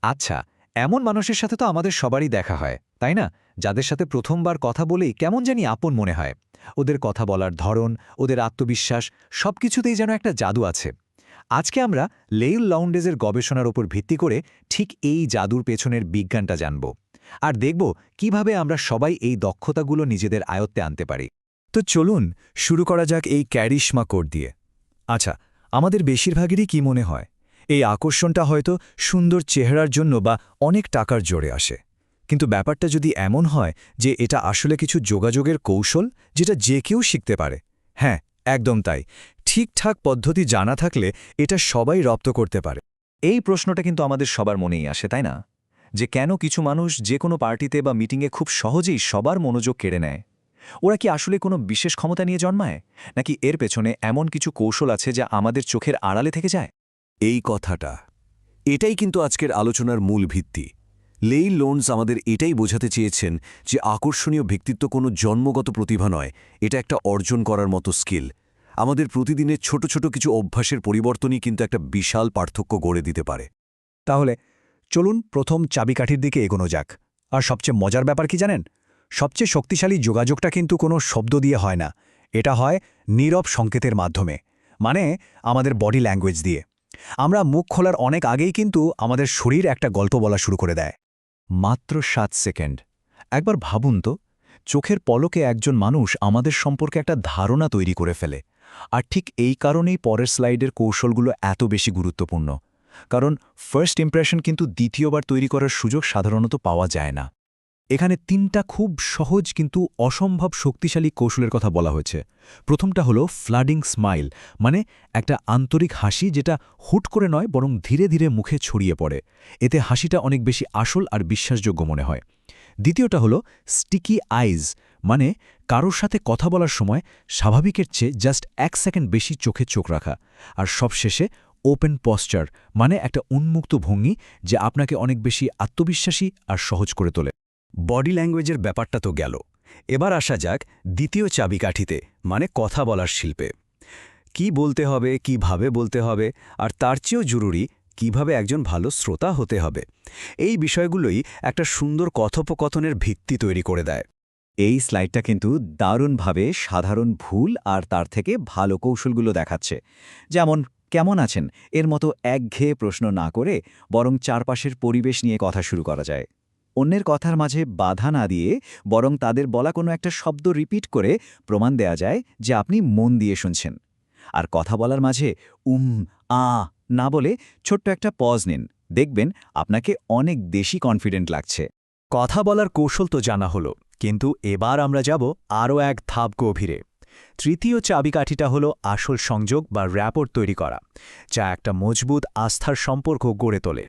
আচ্ছা, এমন মানুষের সাথে তো আমাদের সবারই দেখা হয়, তাই না? যাদের সাথে প্রথমবার কথা বলেই কেমন জানি আপন মনে হয়। ওদের কথা বলার ধরন, ওদের আত্মবিশ্বাস সবকিছুতেই যেন একটা জাদু আছে। আজকে আমরা লেইল লাউন্ডেজের গবেষণার উপর ভিত্তি করে ঠিক এই জাদুর পেছনের বিজ্ঞানটা জানব। আর দেখব কিভাবে আমরা সবাই এই দক্ষতাগুলো নিজেদের আয়ত্তে আনতে পারি। তো চলুন শুরু করা যাক এই ক্যারিশমা কোড দিয়ে। আচ্ছা, আমাদের বেশিরভাগেরই কি মনে হয় এই আকর্ষণটা হয়তো সুন্দর চেহারার জন্য বা অনেক টাকার জোরে আসে। কিন্তু ব্যাপারটা যদি এমন হয় যে এটা আসলে কিছু যোগাযোগের কৌশল যেটা যে কেউ শিখতে পারে। হ্যাঁ, একদম তাই। ঠিকঠাক পদ্ধতি জানা থাকলে এটা সবাই রপ্ত করতে পারে। এই প্রশ্নটা কিন্তু আমাদের সবার মনেই আসে, তাই না? যে কেন কিছু মানুষ যে কোনো পার্টিতে বা মিটিংয়ে খুব সহজেই সবার মনোযোগ কেড়ে নেয়। ওরা কি আসলে কোনো বিশেষ ক্ষমতা নিয়ে জন্মায়, নাকি এর পেছনে এমন কিছু কৌশল আছে যা আমাদের চোখের আড়ালে থেকে যায়? এই কথাটা, এটাই কিন্তু আজকের আলোচনার মূল ভিত্তি। লেইল লোনস আমাদের এটাই বোঝাতে চেয়েছেন যে আকর্ষণীয় ব্যক্তিত্ব কোনো জন্মগত প্রতিভা নয়, এটা একটা অর্জন করার মতো স্কিল। আমাদের প্রতিদিনের ছোট ছোট কিছু অভ্যাসের পরিবর্তনই কিন্তু একটা বিশাল পার্থক্য গড়ে দিতে পারে। তাহলে চলুন প্রথম চাবিকাঠির দিকে এগোনো যাক। আর সবচেয়ে মজার ব্যাপার কি জানেন? সবচেয়ে শক্তিশালী যোগাযোগটা কিন্তু কোনো শব্দ দিয়ে হয় না, এটা হয় নীরব সংকেতের মাধ্যমে, মানে আমাদের বডি ল্যাঙ্গুয়েজ দিয়ে। আমরা মুখ খোলার অনেক আগেই কিন্তু আমাদের শরীর একটা গল্প বলা শুরু করে দেয়। মাত্র 7 সেকেন্ড। একবার ভাবুন তো, চোখের পলকে একজন মানুষ আমাদের সম্পর্কে একটা ধারণা তৈরি করে ফেলে। আর ঠিক এই কারণেই পরের স্লাইডের কৌশলগুলো এত বেশি গুরুত্বপূর্ণ। কারণ ফার্স্ট ইমপ্রেশন কিন্তু দ্বিতীয়বার তৈরি করার সুযোগ সাধারণত পাওয়া যায় না। এখানে 3টা খুব সহজ কিন্তু অসম্ভব শক্তিশালী কৌশলের কথা বলা হয়েছে। প্রথমটা হলো ফ্লাডিং স্মাইল, মানে একটা আন্তরিক হাসি যেটা হুট করে নয় বরং ধীরে ধীরে মুখে ছড়িয়ে পড়ে। এতে হাসিটা অনেক বেশি আসল আর বিশ্বাসযোগ্য মনে হয়। দ্বিতীয়টা হলো স্টিকি আইজ, মানে কারোর সাথে কথা বলার সময় স্বাভাবিকের চেয়ে জাস্ট 1 সেকেন্ড বেশি চোখে চোখ রাখা। আর সবশেষে ওপেন পশ্চার, মানে একটা উন্মুক্ত ভঙ্গি যে আপনাকে অনেক বেশি আত্মবিশ্বাসী আর সহজ করে তোলে। বডি ল্যাঙ্গুয়েজের ব্যাপারটা তো গেল, এবার আসা যাক দ্বিতীয় চাবিকাঠিতে, মানে কথা বলার শিল্পে। কি বলতে হবে, কিভাবে বলতে হবে, আর তার চেয়েও জরুরি কিভাবে একজন ভালো শ্রোতা হতে হবে। এই বিষয়গুলোই একটা সুন্দর কথোপকথনের ভিত্তি তৈরি করে দেয়। এই স্লাইডটা কিন্তু দারুণভাবে সাধারণ ভুল আর তার থেকে ভালো কৌশলগুলো দেখাচ্ছে। যেমন কেমন আছেন এর মতো একঘেয়ে প্রশ্ন না করে বরং চারপাশের পরিবেশ নিয়ে কথা শুরু করা যায়। অন্যের কথার মাঝে বাধা না দিয়ে বরং তাদের বলা কোনো একটা শব্দ রিপিট করে প্রমাণ দেয়া যায় যে আপনি মন দিয়ে শুনছেন। আর কথা বলার মাঝে আ না বলে ছোট্ট একটা পজ নিন, দেখবেন আপনাকে অনেক বেশি কনফিডেন্ট লাগছে। কথা বলার কৌশল তো জানা হলো, কিন্তু এবার আমরা যাব আরও এক ধাপ গভীরে। তৃতীয় চাবিকাঠিটা হলো আসল সংযোগ বা র্যাপোর্ট তৈরি করা, যা একটা মজবুত আস্থার সম্পর্ক গড়ে তোলে।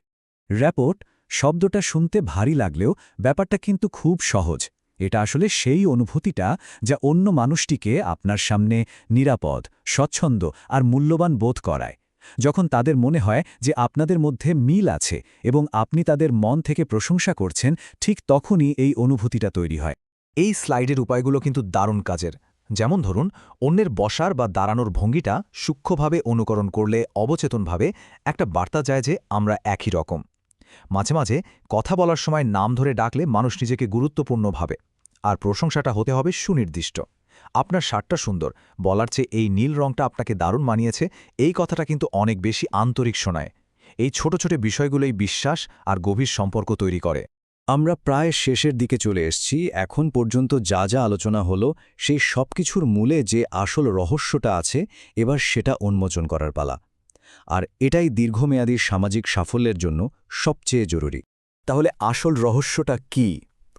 র্যাপোর্ট শব্দটা শুনতে ভারী লাগলেও ব্যাপারটা কিন্তু খুব সহজ। এটা আসলে সেই অনুভূতিটা যা অন্য মানুষটিকে আপনার সামনে নিরাপদ, স্বচ্ছন্দ আর মূল্যবান বোধ করায়। যখন তাদের মনে হয় যে আপনাদের মধ্যে মিল আছে এবং আপনি তাদের মন থেকে প্রশংসা করছেন, ঠিক তখনই এই অনুভূতিটা তৈরি হয়। এই স্লাইডের উপায়গুলো কিন্তু দারুণ কাজের। যেমন ধরুন, অন্যের বসার বা দাঁড়ানোর ভঙ্গিটা সূক্ষ্মভাবে অনুকরণ করলে অবচেতনভাবে একটা বার্তা যায় যে আমরা একই রকম। মাঝে মাঝে কথা বলার সময় নাম ধরে ডাকলে মানুষ নিজেকে গুরুত্বপূর্ণ ভাবে। আর প্রশংসাটা হতে হবে সুনির্দিষ্ট। আপনার শার্টটা সুন্দর বলার চেয়ে এই নীল রংটা আপনাকে দারুণ মানিয়েছে, এই কথাটা কিন্তু অনেক বেশি আন্তরিক শোনায়। এই ছোট ছোট বিষয়গুলোই বিশ্বাস আর গভীর সম্পর্ক তৈরি করে। আমরা প্রায় শেষের দিকে চলে এসেছি। এখন পর্যন্ত যা যা আলোচনা হলো সেই সব কিছুর মূলে যে আসল রহস্যটা আছে, এবার সেটা উন্মোচন করার পালা। আর এটাই দীর্ঘমেয়াদী সামাজিক সাফল্যের জন্য সবচেয়ে জরুরি। তাহলে আসল রহস্যটা কি?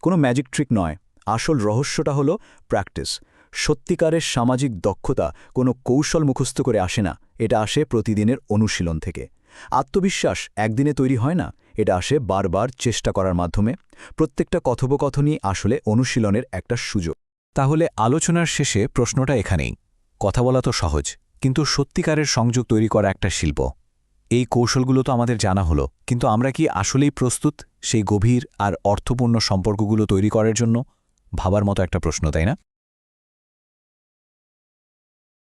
কোনো ম্যাজিক ট্রিক নয়, আসল রহস্যটা হলো প্র্যাকটিস। সত্যিকারের সামাজিক দক্ষতা কোনো কৌশল মুখস্থ করে আসে না, এটা আসে প্রতিদিনের অনুশীলন থেকে। আত্মবিশ্বাস একদিনে তৈরি হয় না, এটা আসে বারবার চেষ্টা করার মাধ্যমে। প্রত্যেকটা কথোপকথনই আসলে অনুশীলনের একটা সুযোগ। তাহলে আলোচনার শেষে প্রশ্নটা এখানেই। কথা বলা তো সহজ, কিন্তু সত্যিকারের সংযোগ তৈরি করা একটা শিল্প। এই কৌশলগুলো তো আমাদের জানা হলো, কিন্তু আমরা কি আসলেই প্রস্তুত সেই গভীর আর অর্থপূর্ণ সম্পর্কগুলো তৈরি করার জন্য? ভাবার মতো একটা প্রশ্ন, তাই না?